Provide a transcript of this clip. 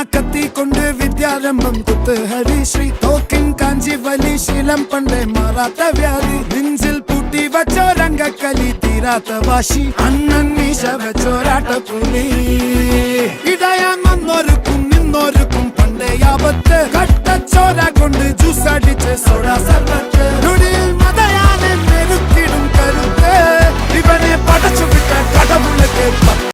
കത്തി കൊണ്ട് വിദ്യാരംഭം കുത്തുഹരി ശ്രീ തോക്കിൻ കാഞ്ചി വലി ശീലം പണ്ടേ മാറാത്ത വ്യാധി നെഞ്ചിൽ പൂട്ടി വച്ചോരംഗക്കലി തീരാത്ത വാശി അണ്ണൻ മീശ വെച്ചോരാട്ട പുലി ഇടയാൻ വന്നോർക്കും നിന്നോർക്കും പണ്ടേ ആപത്ത് കട്ടച്ചോര കൊണ്ട് ജ്യൂസ് അടിച്ച് സോഡാ സർബത്ത് മതയാനെ മെരുക്കിടും കരുത്ത് ഇവനെ പടച്ചു